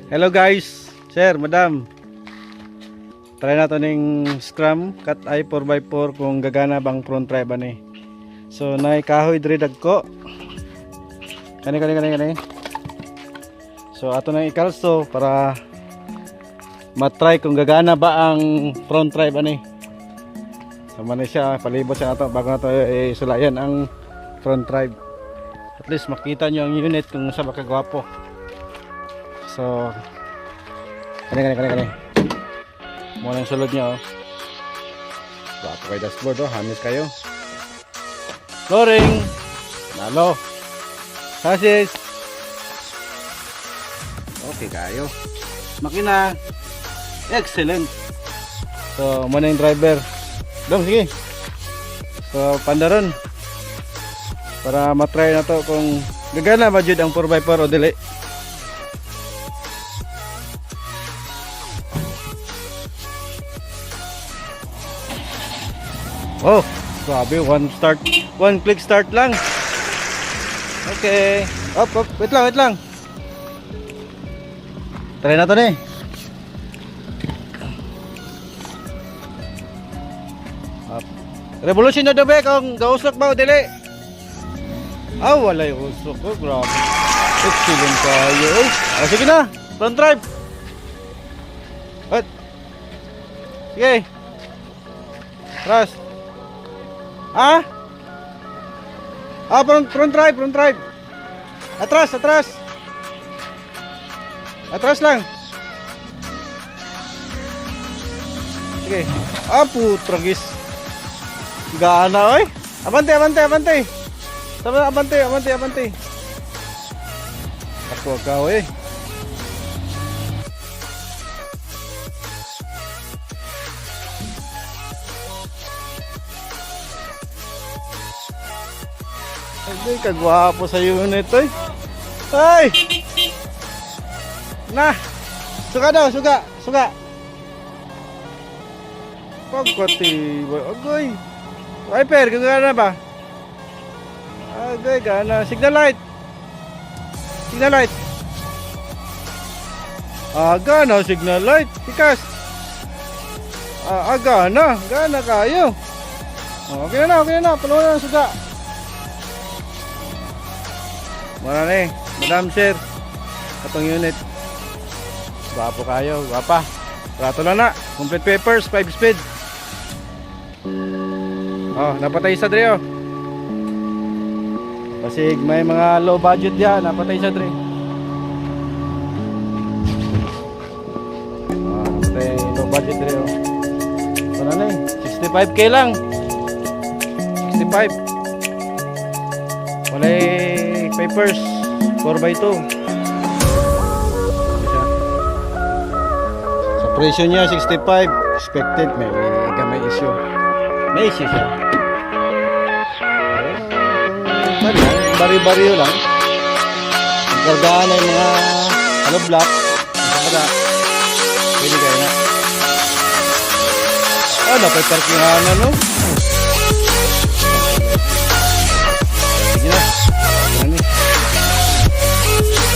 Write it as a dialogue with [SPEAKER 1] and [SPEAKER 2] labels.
[SPEAKER 1] Hello guys, sir, madam. Try nato ning Scrum Cat Eye 4x4 kung gagana bang front drive ani. So nay kahoy diri dagko. Kani. So ato nang ikalso para matry kung gagana ba ang front drive ani. So man siya palibot siya ato bago nato isulayan ang front drive. At least makita nyo ang unit kung sa baka gwapo. So kani. Muna yung sulod nyo. Gwapo kayo dashboard, hamis kayo. Flooring nalo. Chassis okay kayo. Makina excellent. So muna yung driver. Dong, sige. So pandaron para matry na to kung gagana ba jud ang 4x4 o dili. Oh, grabe, one click start lang. Okay. Up, wait lang. Try na to ni. Up. Revolution na dabe kung gausok ba o dili. Wala yung usok ko, grabe. Excellent kayo. Sige na, front drive. What? Sige. Trust. Front drive. Atras lang. Sige. Putragis. Gana, oy. Abante. Sama, abante. Ako ka, oy. Ay, kagwapo sa unit, oy. Ay! Nah! Suka daw, suka! Pagkatiboy, agoy! Wiper, gagana ba? Agoy, gana. Signal light! Gana, signal light! Tikas! Gana kayo! Okay na, palo na, suka! Muna na madam sir, katong unit. Gwapo kayo, gwapa. Rato na, complete papers, 5 speed. Napatay sa dre Kasi may mga low budget diyan, napatay sa dre. Napatay low budget dre Muna na 65k lang. 65. Walay papers 4x2. Sa presyo niya 65. Expected may issue. May issue siya. Bari-bari lang. Ang kargaan ng mga hollow block. Pwede kayo na. Dapat parkingan no?